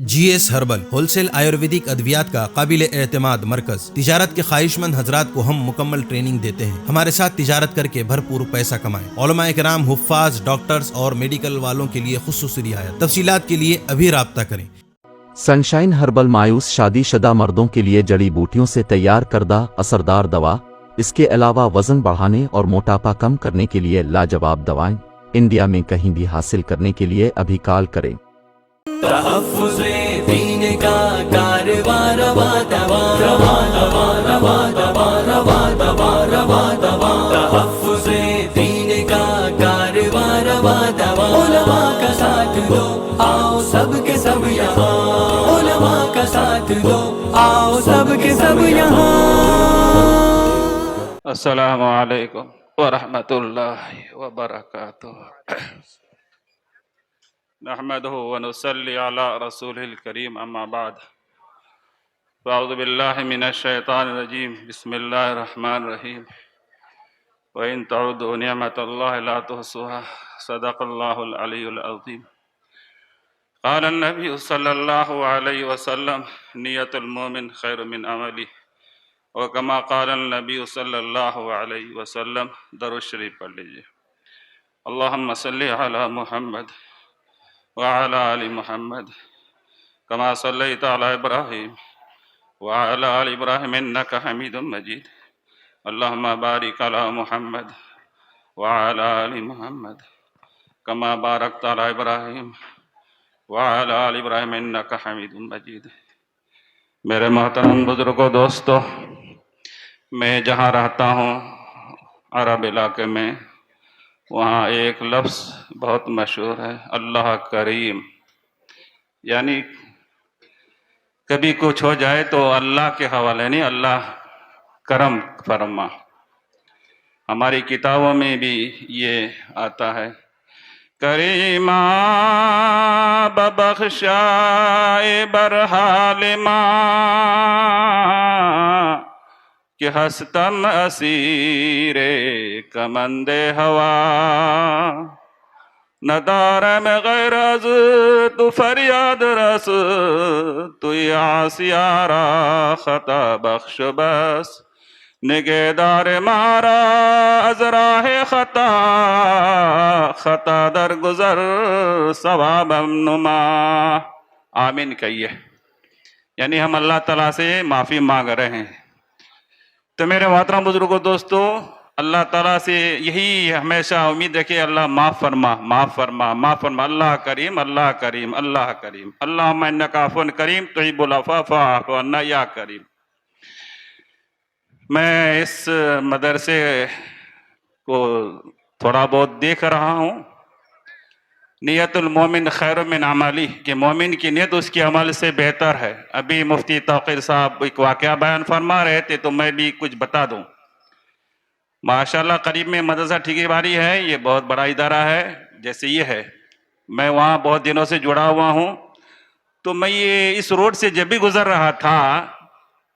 GS herbal wholesale Ayurvedic अद्वियात का काबिल एतमाद मरकज। तिजारत के ख्वाहिशमंद हजरात को हम मुकम्मल ट्रेनिंग देते हैं। हमारे साथ तिजारत करके भरपूर पैसा कमाएं। उलमा इकराम, हुफ्फाज, डॉक्टर्स और मेडिकल वालों के लिए खुसूसी रियायत। तफसीलात के लिए अभी राब्ता करें। सनशाइन हर्बल मायूस शादीशुदा मर्दों के लिए जड़ी बूटियों से तैयार करदा असरदार दवा। इसके अलावा वजन बढ़ाने और मोटापा कम करने के लिए लाजवाब दवाएं इंडिया में कहीं भी हासिल करने के लिए अभी कॉल करें। तहफ़्फ़ुज़े दीन का कारवां रवा दवा रवा दवा रवा दवा रवा दवा रवा दवा। तहफ़्फ़ुज़े दीन का कारवां रवा दवा। उलमा का साथ दो, आओ सब के सब यहाँ। उलमा का साथ दो, आओ सब के सब यहाँ। अस्सलामु अलैकुम व रहमतुल्लाहि व बरकातुहू। नहमदुहु व नुसल्ली अला रसूलिल करीम, अम्मा बाद। अऊज़ु बिल्लाहि मिनश शैतानिर रजीम, बिस्मिल्लाहिर रहमानिर रहीम। व इन तउद्दू निअमतल्लाहि ला तुहसूहा, सदक़ल्लाहुल अलियुल अज़ीम। क़ालन नबी सल्लल्लाहु अलैहि वसल्लम, नियतुल मोमिन खैरु मिन अमली। और कमा क़ालन नबी सल्लल्लाहु अलैहि वसल्लम। दरूद शरीफ पढ़ लीजिए। अल्लाहुम्मा सल्लि अला मुहम्मद व अला आलि मुहम्मद कमा सल्लैता अला इब्राहीम व अला आलि इब्राहीम इन्नका हमीदुम मजीद। अल्लाहुम्मा बारिक अला मुहम्मद व अला आलि मुहम्मद कमा बारकता अला इब्राहीम व अला आलि इब्राहीम इन्नका हमीदुम मजीद। मेरे मोहतरम बुजुर्गों, दोस्तों, मैं जहाँ रहता हूँ अरब इलाके में, वहाँ एक लफ्ज़ बहुत मशहूर है, अल्लाह करीम। यानी कभी कुछ हो जाए तो अल्लाह के हवाले नहीं, अल्लाह करम फरमा। हमारी किताबों में भी ये आता है, करीमा बबख्शाए बरहालिमा कि हस्तम असीरे कमंदे हवा। नदार में गैरज तू फरियाद रस, तू आसियारा खता बख्श बस। निगेदार मारा अजराह खता, खता दर गुजर सवाबम नुमा। आमीन कहिए। यानी हम अल्लाह ताला से माफ़ी मांग रहे हैं। तो मेरे मोहतरम बुजुर्गों, दोस्तों, अल्लाह ताला से यही हमेशा उम्मीद रखिए, अल्लाह माफ़ फरमा, माफ़ फरमा, माफ़ फरमा। अल्लाह करीम, अल्लाह करीम, अल्लाह करीम। अल्लाहुम्मा इन्नका अफ़्वुन करीम तुहिब्बुल अफ़्व फ़अफ़ु अन्ना या करीम। मैं इस मदरसे को थोड़ा बहुत देख रहा हूँ। नियतुल मोमिन खैरु मिन अमली, कि मोमिन की नियत उसके अमल से बेहतर है। अभी मुफ्ती तौक़ीर साहब एक वाक़या बयान फरमा रहे थे, तो मैं भी कुछ बता दूँ। माशाल्लाह करीब में मदरसा ठीकीबारी है, ये बहुत बड़ा इदारा है। जैसे ये है, मैं वहाँ बहुत दिनों से जुड़ा हुआ हूँ। तो मैं ये इस रोड से जब भी गुजर रहा था,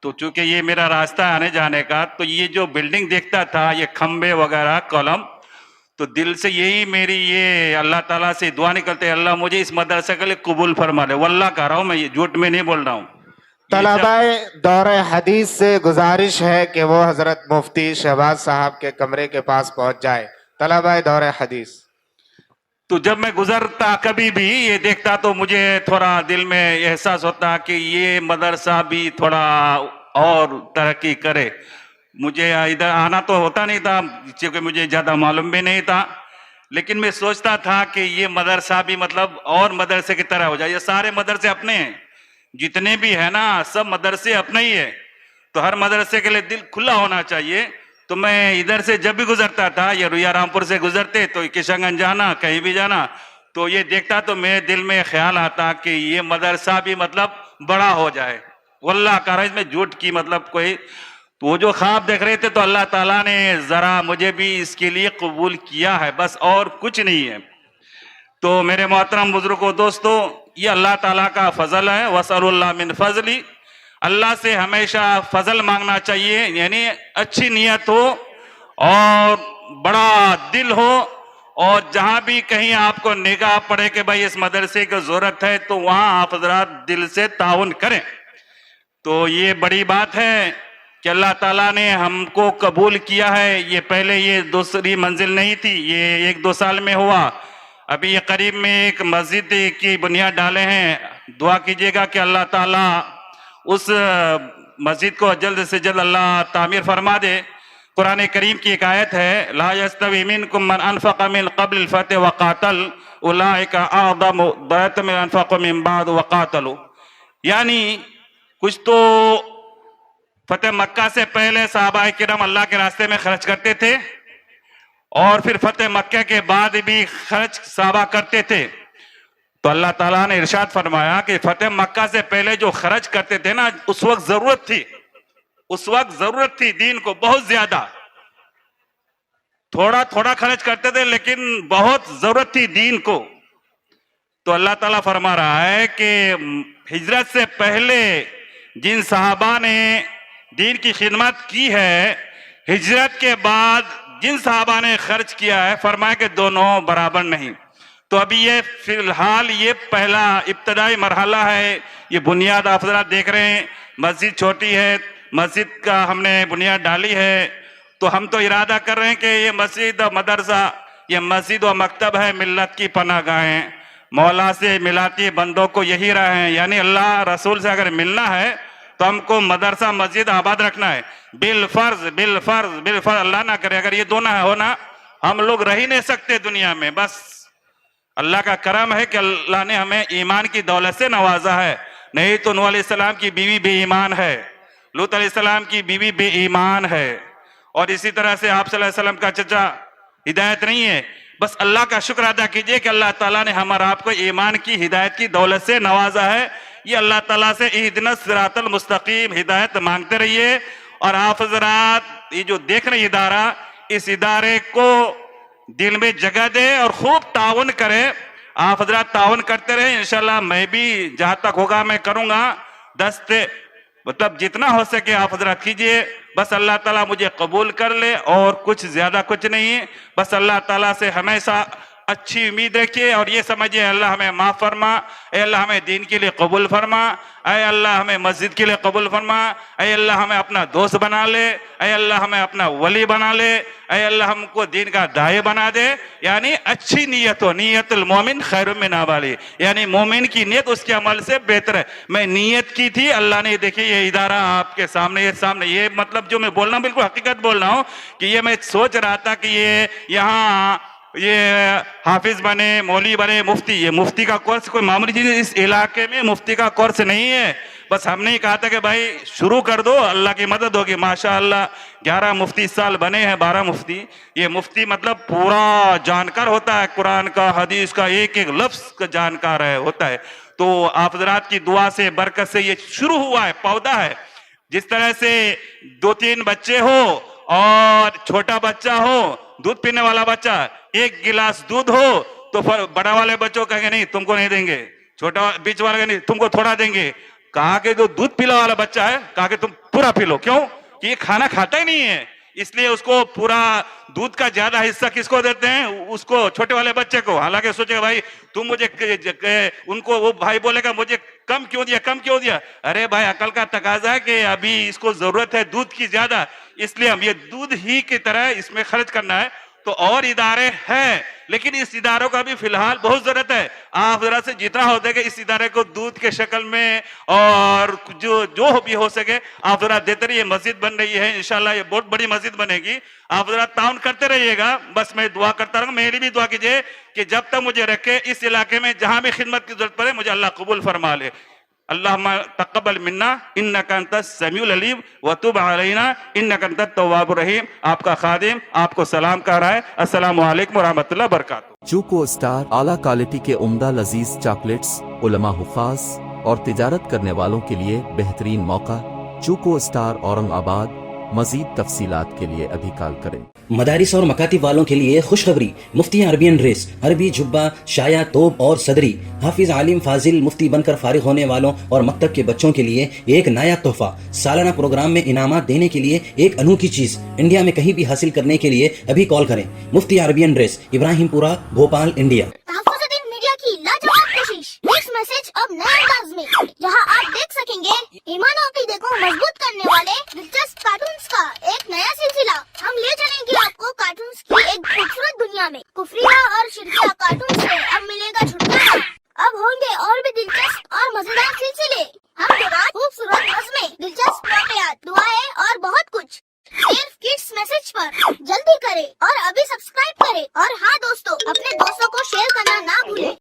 तो चूँकि ये मेरा रास्ता आने जाने का, तो ये जो बिल्डिंग देखता था, ये खम्बे वगैरह कॉलम, तो दिल से यही मेरी ये अल्लाह ताला से दुआ निकलते, अल्लाह मुझे इस मदरसे के लिए कबूल फरमा ले। वल्लाह कह रहा हूँ मैं, ये झूठ में नहीं बोल रहा हूँ। तलबाए दौरे हदीस से गुजारिश है कि वो हजरत मुफ्ती शहबाज साहब के कमरे के पास पहुंच जाए। तलबाए दौरे हदीस। तो जब मैं गुजरता कभी भी ये देखता, तो मुझे थोड़ा दिल में एहसास होता कि ये मदरसा भी थोड़ा और तरक्की करे। मुझे इधर आना तो होता नहीं था, क्योंकि मुझे ज़्यादा मालूम भी नहीं था, लेकिन मैं सोचता था कि ये मदरसा भी मतलब और मदरसे की तरह हो जाए। ये सारे मदरसे अपने हैं, जितने भी है ना, सब मदरसे अपने ही है। तो हर मदरसे के लिए दिल खुला होना चाहिए। तो मैं इधर से जब भी गुजरता था, ये रुया रामपुर से गुजरते तो किशनगंज जाना, कहीं भी जाना, तो ये देखता तो मेरे दिल में ख्याल आता कि ये मदरसा भी मतलब बड़ा हो जाए। वल्लाह कर रहा, इसमें झूठ की मतलब कोई, तो वो जो ख्वाब देख रहे थे, तो अल्लाह ताला ने ज़रा मुझे भी इसके लिए कबूल किया है, बस और कुछ नहीं है। तो मेरे मोहतरम बुजुर्गों, दोस्तों, ये अल्लाह ताला का फजल है। वसअलुल्लाह मिन फजली, अल्लाह से हमेशा फजल मांगना चाहिए। यानी अच्छी नीयत हो और बड़ा दिल हो और जहां भी कहीं आपको निगाह पड़े कि भाई इस मदरसे की जरूरत है तो वहां आप हजरात दिल से ताउन करें। तो ये बड़ी बात है कि अल्लाह ताला ने हमको कबूल किया है। ये पहले ये दूसरी मंजिल नहीं थी, ये 1-2 साल में हुआ। अभी ये करीब में एक मस्जिद की बुनियाद डाले हैं। दुआ कीजिएगा कि अल्लाह ताला उस मस्जिद को जल्द से जल्द अल्लाह तामीर फरमा दे। कुरान करीम की एक आयत है, ला यस्तवी मिनकुम मन अनफक़ मिन क़ब्ल अल-फ़त्ह व क़ातल उलाइका अअज़मु दरजतन मिन अनफ़क़ मिन बाद व क़ातलू। यानी कुछ तो फतेह मक्का से पहले सहाबा किराम अल्लाह के रास्ते में खर्च करते थे और फिर फतेह मक्का के बाद भी खर्च सहाबा करते थे। तो अल्लाह ताला ने इरशाद फरमाया कि फतेह मक्का से पहले जो खर्च करते थे ना, उस वक्त जरूरत थी दीन को बहुत ज्यादा। थोड़ा थोड़ा खर्च करते थे लेकिन बहुत जरूरत थी दीन को। तो अल्लाह ताला फरमा रहा है कि हिजरत से पहले जिन सहाबा ने दीन की खिदमत की है, हिजरत के बाद जिन सहाबा ने खर्च किया है, फरमाया कि दोनों बराबर नहीं। तो अभी ये फिलहाल ये पहला इब्तदाई मरहला है। ये बुनियाद आप जरा देख रहे हैं, मस्जिद छोटी है, मस्जिद का हमने बुनियाद डाली है। तो हम तो इरादा कर रहे हैं कि ये मस्जिद और मदरसा, ये मस्जिद और मकतब है, मिल्लत की पनाहगाहें। मौला से मिलाती बंदों को यही राह है, यानी अल्लाह रसूल से अगर मिलना है तो हमको मदरसा मस्जिद आबाद रखना है। बिल फर्ज अल्लाह ना करे अगर ये दोनों हो ना, हम लोग रह ही नहीं सकते दुनिया में। बस अल्लाह का करम है कि अल्लाह ने हमें ईमान की दौलत से नवाजा है। नहीं तो नूह अलैहिस्सलाम की बीवी बेईमान है, लूत अलैहिस्सलाम की बीवी बेईमान है, और इसी तरह से आप सल्लल्लाहु अलैहि वसल्लम का चचा हिदायत नहीं है। बस अल्लाह का शुक्र अदा कीजिए कि अल्लाह ताला ने हमारा आपको ईमान की हिदायत की दौलत से नवाजा है। ये अल्लाह ताला से इहदिनस सिरातल मुस्तकीम हिदायत मांगते रहिए। और आप हज़रात ये जो देख रहे इदारा, इस इदारे को दिल में जगह दे और खूब ताउन करे। आप हज़रात ताउन करते रहे, इंशाल्लाह मैं भी जहां तक होगा मैं करूंगा। दस्ते मतलब जितना हो सके आप हज़रात कीजिए। बस अल्लाह ताला मुझे कबूल कर ले और कुछ ज्यादा कुछ नहीं। बस अल्लाह ताला से हमेशा अच्छी उम्मीद रखिए और ये समझिए अल्लाह हमें माफ फरमा, ऐ अल्लाह हमें दीन के लिए कबूल फरमा, ऐ अल्लाह हमें मस्जिद के लिए कबूल फरमा, ऐ अल्लाह हमें अपना दोस्त बना ले, ऐ अल्लाह हमें अपना वली बना ले, ऐ अल्लाह हमको दीन का दाए बना दे। यानी अच्छी नीयत हो, नीयतुल मोमिन खैरुम मिन अमाली, यानी मोमिन की नीयत उसके अमल से बेहतर है। मैं नीयत की थी, अल्लाह ने देखिए ये इदारा आपके सामने ये मतलब जो मैं बोल रहा हूँ बिल्कुल हकीकत बोल रहा हूँ कि ये मैं सोच रहा था कि ये यहाँ ये हाफिज बने, मौली बने, मुफ्ती। ये मुफ्ती का कोर्स कोई मामूली चीज, इस इलाके में मुफ्ती का कोर्स नहीं है। बस हमने ही कहा था कि भाई शुरू कर दो, अल्लाह की मदद होगी। माशाअल्लाह 11 मुफ्ती इस साल बने हैं, 12 मुफ्ती। ये मुफ्ती मतलब पूरा जानकार होता है, कुरान का हदीस का एक एक लफ्ज का जानकार होता है। तो आप हज़रात की दुआ से बरकत से ये शुरू हुआ है, पौधा है। जिस तरह से 2-3 बच्चे हो और छोटा बच्चा हो, दूध पीने वाला बच्चा, 1 गिलास दूध हो तो बड़ा वाले बच्चों कहेंगे नहीं तुमको नहीं देंगे, छोटा बीच वाले कहेंगे नहीं तुमको थोड़ा देंगे। कहा कि जो दूध पीला वाला बच्चा है, कहा कि तुम पूरा पी लो। क्यों कि ये खाना खाता ही नहीं है, इसलिए उसको पूरा दूध का ज्यादा हिस्सा किसको देते हैं, उसको छोटे वाले बच्चे को। हालांकि सोचेगा भाई तुम मुझे, उनको वो भाई बोलेगा मुझे कम क्यों दिया। अरे भाई अकल का तकाजा है कि अभी इसको जरूरत है दूध की ज्यादा, इसलिए हम ये दूध ही की तरह इसमें खर्च करना है। तो और इदारे हैं लेकिन इस इदारों का भी फिलहाल बहुत जरूरत है। आप जरा से जितना हो सके इस इदारे को दूध के शक्ल में और जो भी हो सके आप जरा देते रहिए। मस्जिद बन रही है, इंशाल्लाह ये बहुत बड़ी मस्जिद बनेगी। आप जरा ताउन करते रहिएगा। बस मैं दुआ करता रहूंगा, मेरी भी दुआ कीजिए कि जब तक मुझे रखे इस इलाके में जहां भी खिदमत की जरूरत पड़े मुझे अल्लाह कबूल फरमा ले। अल्लाहुम्मा तक़ब्बल मिन्ना इन्नका अंतस समीउल अलीम व तुब अलैना इन्नका अंतत तव्वाबुर रहीम। आपका खादिम आपको सलाम कह रहा है। अस्सलामु अलैकुम व रहमतुल्लाहि व बरकातहू। चूको स्टार आला क्वालिटी के उम्दा लजीज चॉकलेट्स, उलमा हुफ़ाज़ और तिजारत करने वालों के लिए बेहतरीन मौका। चूको स्टार औरंगाबाद, मजीद तफसीलात के लिए अभी कॉल करें। मदारिस और मकातिब वालों के लिए खुशखबरी। मुफ्ती अरबियन ड्रेस, अरबी जुब्बा, शाया, तोब और सदरी। हाफिज आलिम फाजिल मुफ्ती बनकर फारिग होने वालों और मकतब के बच्चों के लिए एक नया तोहफा। सालाना प्रोग्राम में इनामात देने के लिए एक अनोखी चीज इंडिया में कहीं भी हासिल करने के लिए अभी कॉल करें। मुफ्ती Arabian dress, Ibrahimpura, Bhopal, India. तहफ़्फ़ुज़-ए-दीन मीडिया की लाजवाब कोशिश, नेक्स्ट मैसेज अब नए अंदाज में, जहां आप देख सकेंगे ईमान और अक़ीदे को मजबूत करने वाले दिलचस्प कार्टून्स का एक नया सिलसिला। हम ले चलेंगे आपको कार्टून्स की एक खूबसूरत दुनिया में। कुफ्रिया और शिरकिया कार्टून से अब मिलेगा छुटकारा। अब होंगे और भी दिलचस्प और मजेदार सिलसिले। हम के बाद खूबसूरत नज़्में, दिलचस्प वाक़यात, दुआएं और बहुत कुछ सिर्फ किड्स मैसेज पर। जल्दी करें और अभी सब्सक्राइब करें। और हाँ दोस्तों, अपने दोस्तों को शेयर करना ना भूलें।